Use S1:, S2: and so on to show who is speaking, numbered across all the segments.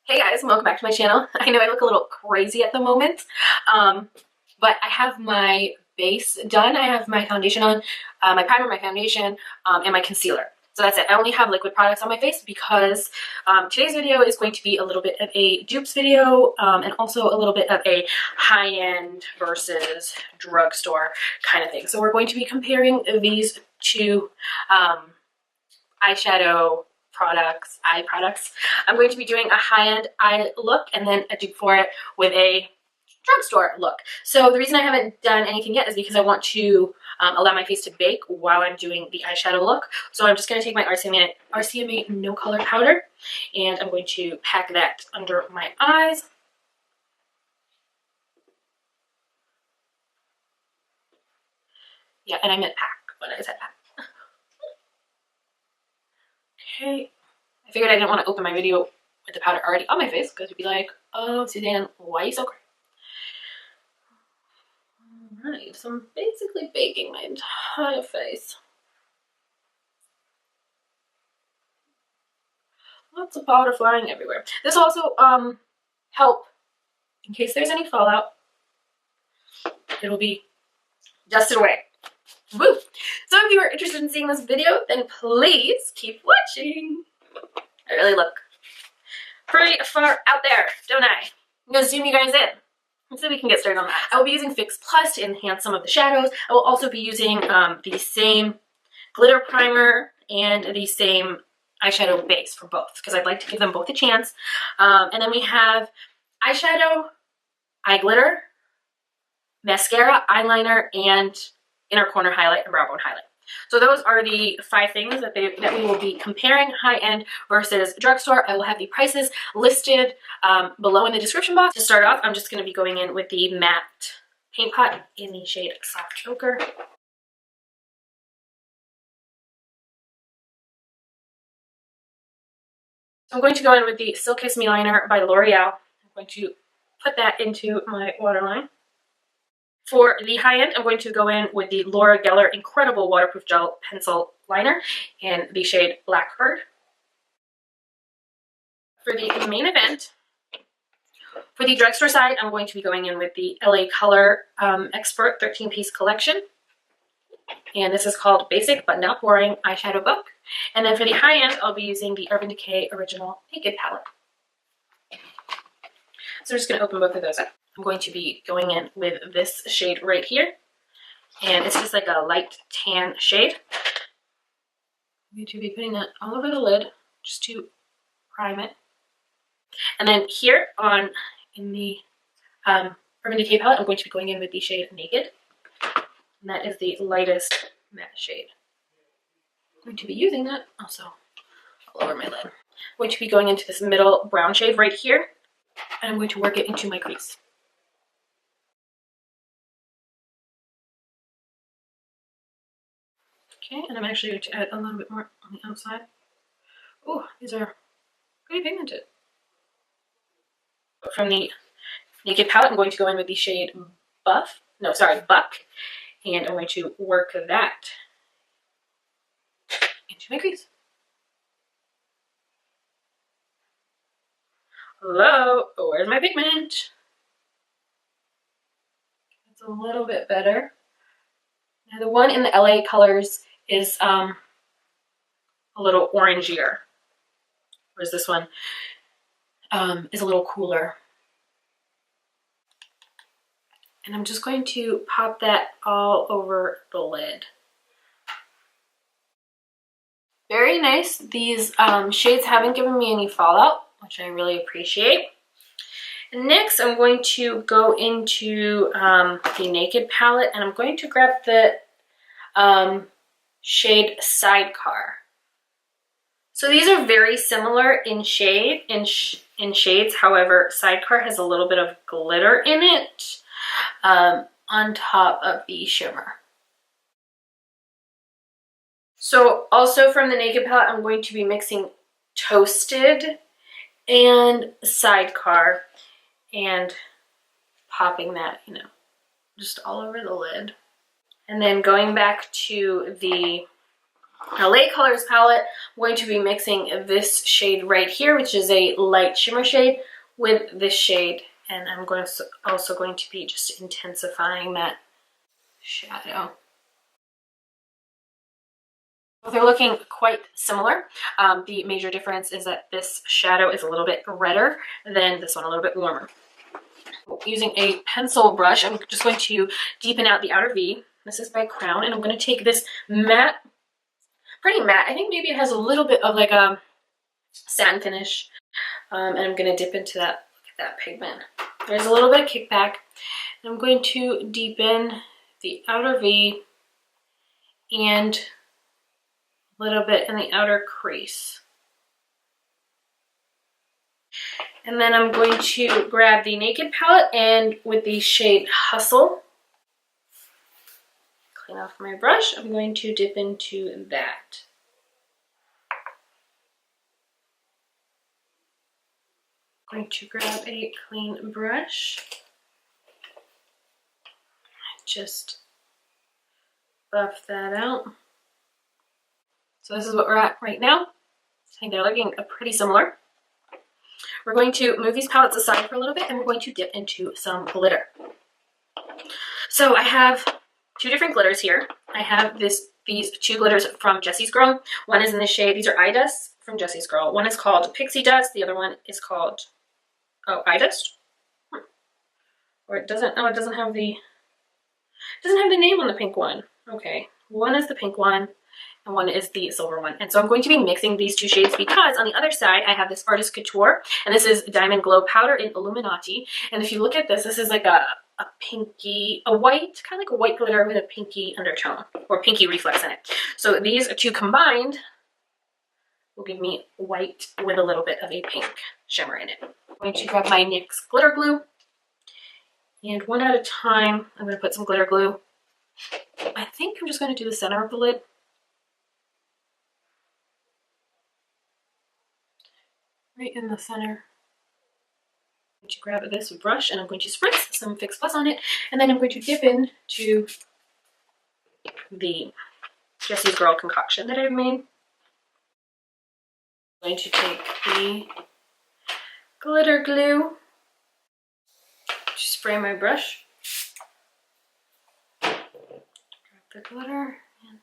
S1: Hey guys, welcome back to my channel. I know I look a little crazy at the moment, but I have my base done. I have my foundation on, my primer, my foundation, and my concealer. So that's it. I only have liquid products on my face because today's video is going to be a little bit of a dupes video and also a little bit of a high-end versus drugstore kind of thing. So we're going to be comparing these two eyeshadow products, eye products. I'm going to be doing a high-end eye look and then a dupe for it with a drugstore look. So the reason I haven't done anything yet is because I want to allow my face to bake while I'm doing the eyeshadow look. So I'm just going to take my RCMA No Color Powder and I'm going to pack that under my eyes. Yeah, and I meant pack when I said pack. Okay, I figured I didn't want to open my video with the powder already on my face because you'd be like, oh, Suzanne, why are you so crazy? Alright, so I'm basically baking my entire face. Lots of powder flying everywhere. This will also help in case there's any fallout. It'll be dusted away. Woo! So if you are interested in seeing this video, then please keep watching. I really look pretty far out there, don't I? I'm going to zoom you guys in so we can get started on that. I will be using Fix Plus to enhance some of the shadows. I will also be using the same glitter primer and the same eyeshadow base for both because I'd like to give them both a chance. And then we have eyeshadow, eye glitter, mascara, eyeliner, and inner corner highlight and brow bone highlight. So those are the 5 things that we will be comparing, high-end versus drugstore. I will have the prices listed below in the description box. To start off, I'm just going to be going in with the matte paint pot in the shade Soft Ochre. I'm going to go in with the Silkissime liner by L'Oreal. I'm going to put that into my waterline. For the high-end, I'm going to go in with the Laura Geller Incredible Waterproof Gel Pencil Liner in the shade Blackbird. For the main event, for the drugstore side, I'm going to be going in with the LA Color Expert 13-piece collection. And this is called Basic But Not Boring Eyeshadow Book. And then for the high-end, I'll be using the Urban Decay Original Naked Palette. So I'm just going to open both of those up. I'm going to be going in with this shade right here. And it's just like a light tan shade. I'm going to be putting that all over the lid just to prime it. And then here in the Urban Decay palette, I'm going to be going in with the shade Naked. And that is the lightest matte shade. I'm going to be using that also all over my lid. I'm going to be going into this middle brown shade right here. And I'm going to work it into my crease. Okay, and I'm actually going to add a little bit more on the outside. Oh, these are pretty pigmented. From the Naked palette, I'm going to go in with the Shade Buck. And I'm going to work that into my crease. Hello, where's my pigment? It's a little bit better. Now the one in the LA Colors is a little orangier, whereas this one is a little cooler. And I'm just going to pop that all over the lid. Very nice. These shades haven't given me any fallout, which I really appreciate. Next, I'm going to go into the Naked palette, and I'm going to grab the shade Sidecar. So these are very similar in shades. However, Sidecar has a little bit of glitter in it on top of the shimmer. So also from the Naked palette, I'm going to be mixing Toasted and Sidecar and popping that, just all over the lid. And then going back to the LA Colors palette. I'm going to be mixing this shade right here, which is a light shimmer shade, with this shade, and I'm also going to be just intensifying that shadow. They're looking quite similar. The major difference is that this shadow is a little bit redder than this one, a little bit warmer. Using a pencil brush, I'm just going to deepen out the outer V. This is by Crown, and I'm going to take this matte, pretty matte. I think maybe it has a little bit of like a satin finish, and I'm going to dip into that. Look at that pigment. There's a little bit of kickback. I'm going to deepen the outer V and a little bit in the outer crease. And then I'm going to grab the Naked palette, and with the shade Hustle, clean off my brush, I'm going to dip into that. I'm going to grab a clean brush, just buff that out. So this is what we're at right now. I think they're looking pretty similar. We're going to move these palettes aside for a little bit, and we're going to dip into some glitter. So I have two different glitters here. I have these two glitters from Jessie's Girl. One is in the shade, these are eye dust from Jessie's Girl. One is called Pixie Dust, the other one is called, oh, eye dust? Or it doesn't, oh, it doesn't have the name on the pink one. Okay, one is the pink one, and one is the silver one. And so I'm going to be mixing these two shades because on the other side I have this Artist Couture, and this is Diamond Glow Powder in Illuminati. And if you look at this, this is like a pinky, a white, kind of like a white glitter with a pinky undertone, or pinky reflex in it. So these two combined will give me white with a little bit of a pink shimmer in it. I'm going to grab my NYX glitter glue, and one at a time I'm going to put some glitter glue. I think I'm just going to do the center of the lid. Right in the center. I'm going to grab this brush, and I'm going to spritz some Fix Plus on it, and then I'm going to dip into the Jessie's Girl concoction that I've made. I'm going to take the glitter glue, spray my brush, grab the glitter, and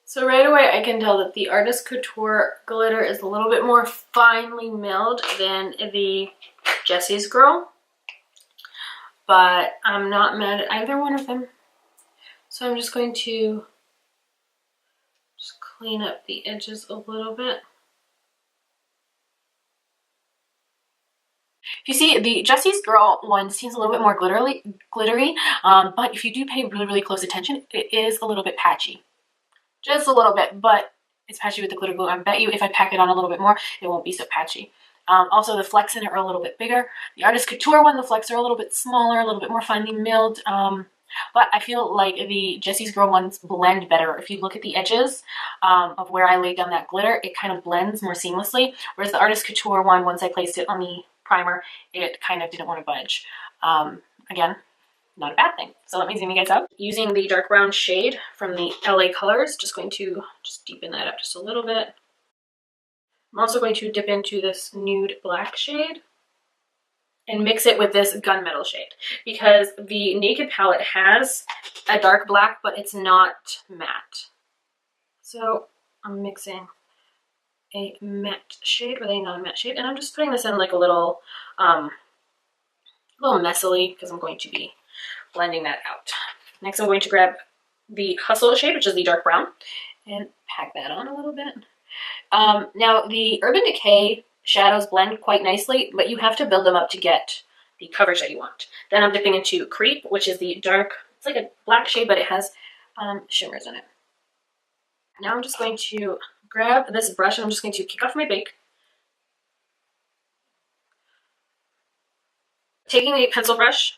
S1: so right away I can tell that the Artist Couture glitter is a little bit more finely milled than the Jessie's Girl, but I'm not mad at either one of them. So I'm just going to just clean up the edges a little bit. You see, the Jessie's Girl one seems a little bit more glittery, but if you do pay really, really close attention, it is a little bit patchy. Just a little bit, but it's patchy with the glitter glue. I bet you if I pack it on a little bit more, it won't be so patchy. Also, the flecks in it are a little bit bigger. The Artist Couture one, the flecks are a little bit smaller, a little bit more finely milled. But I feel like the Jessie's Girl ones blend better. If you look at the edges of where I laid down that glitter, it kind of blends more seamlessly. Whereas the Artist Couture one, once I placed it on the primer, it kind of didn't want to budge. Again, not a bad thing. So let me zoom you guys out. Using the dark brown shade from the LA Colors, just going to just deepen that up just a little bit. I'm also going to dip into this nude black shade and mix it with this gunmetal shade, because the Naked palette has a dark black, but it's not matte. So I'm mixing a matte shade with a non-matte shade, and I'm just putting this in like a little messily because I'm going to be blending that out. Next, I'm going to grab the Hustle shade, which is the dark brown, and pack that on a little bit. Now, the Urban Decay shadows blend quite nicely, but you have to build them up to get the coverage that you want. Then I'm dipping into Creep, which is the dark, it's like a black shade, but it has shimmers in it. Now I'm just going to grab this brush, and I'm just going to kick off my bake. Taking a pencil brush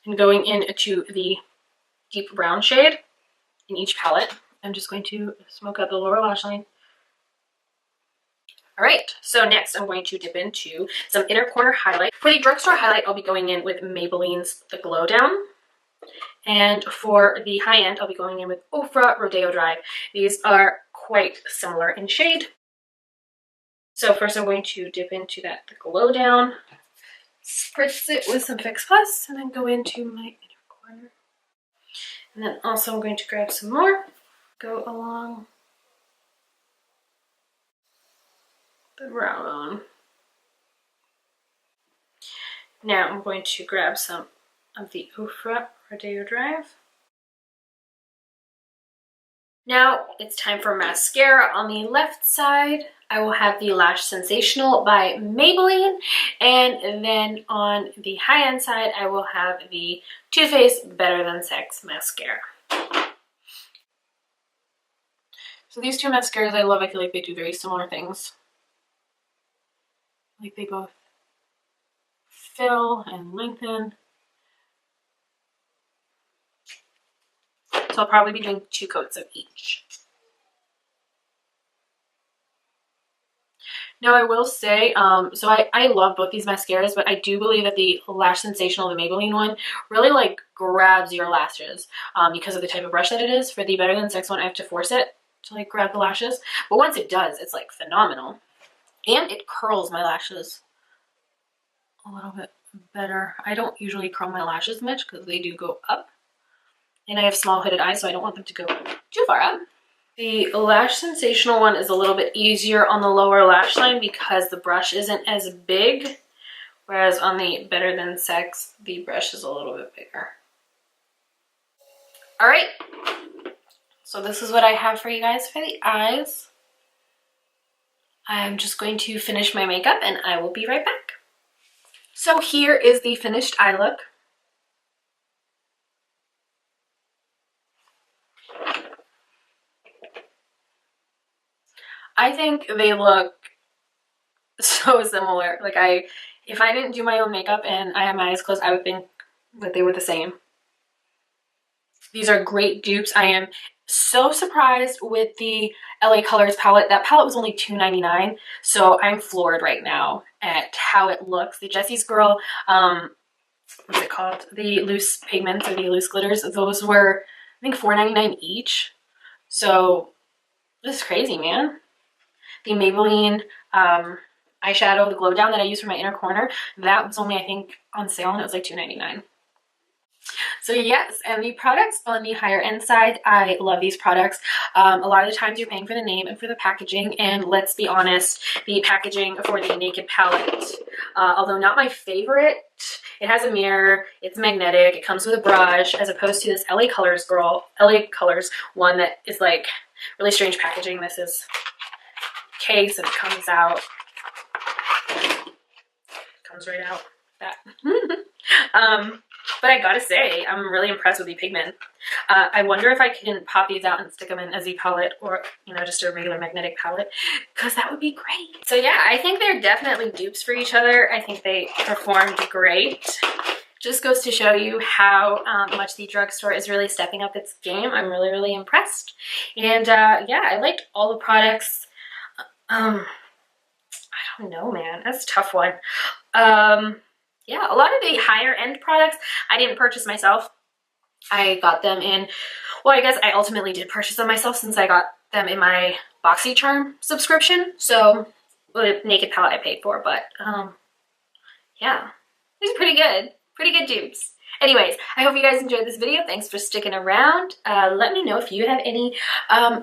S1: and going into the deep brown shade in each palette, I'm just going to smoke out the lower lash line. All right, so next I'm going to dip into some inner corner highlight. For the drugstore highlight, I'll be going in with Maybelline's The Glow Down. And for the high end, I'll be going in with Ofra Rodeo Dry. These are quite similar in shade. So first I'm going to dip into that The Glow Down, spritz it with some Fix Plus, and then go into my inner corner. And then also I'm going to grab some more, go along the brow bone. Now I'm going to grab some of the Ofra Rodeo Drive. Now it's time for mascara. On the left side, I will have the Lash Sensational by Maybelline, and then on the high-end side, I will have the Too Faced Better Than Sex Mascara. So these two mascaras I love. I feel like they do very similar things. Like they both fill and lengthen. So I'll probably be doing 2 coats of each. Now I will say, so I love both these mascaras, but I do believe that the Lash Sensational, the Maybelline one, really like grabs your lashes because of the type of brush that it is. For the Better Than Sex one, I have to force it to like grab the lashes. But once it does, it's like phenomenal. And it curls my lashes a little bit better. I don't usually curl my lashes much because they do go up. And I have small hooded eyes, so I don't want them to go too far up. The Lash Sensational one is a little bit easier on the lower lash line because the brush isn't as big. Whereas on the Better Than Sex, the brush is a little bit bigger. All right. So this is what I have for you guys for the eyes. I'm just going to finish my makeup and I will be right back. So here is the finished eye look. I think they look so similar. Like if I didn't do my own makeup and I had my eyes closed, I would think that they were the same. These are great dupes. I am so surprised with the LA Colors palette. That palette was only $2.99, so I'm floored right now at how it looks. The Jessie's Girl, what's it called? The loose pigments or the loose glitters. Those were, I think, $4.99 each. So this is crazy, man. The Maybelline eyeshadow, the Glow Down that I use for my inner corner, that was only, I think, on sale, and it was like $2.99. So yes, and the products on the higher end side, I love these products. A lot of the times you're paying for the name and for the packaging, and let's be honest, the packaging for the Naked palette, although not my favorite, it has a mirror, it's magnetic, it comes with a brush, as opposed to this LA Colors one that is like really strange packaging. This is case and it comes out, comes right out that. But I gotta say, I'm really impressed with the Pigment. I wonder if I can pop these out and stick them in a Z palette or, you know, just a regular magnetic palette, because that would be great. So yeah, I think they're definitely dupes for each other. I think they performed great. Just goes to show you how much the drugstore is really stepping up its game. I'm really, really impressed. And yeah, I liked all the products. I don't know, man. That's a tough one. Yeah, a lot of the higher end products I didn't purchase myself. I got them in, well, I guess I ultimately did purchase them myself since I got them in my BoxyCharm subscription. So the Naked palette I paid for, but yeah, these are pretty good. Pretty good dupes. Anyways, I hope you guys enjoyed this video. Thanks for sticking around. Let me know if you have any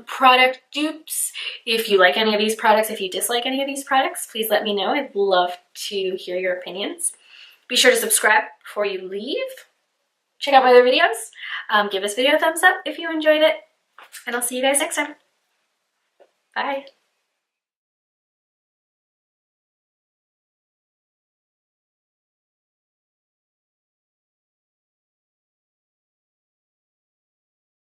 S1: product dupes. If you like any of these products, if you dislike any of these products, please let me know. I'd love to hear your opinions. Be sure to subscribe before you leave. Check out my other videos. Give this video a thumbs up if you enjoyed it. And I'll see you guys next time. Bye.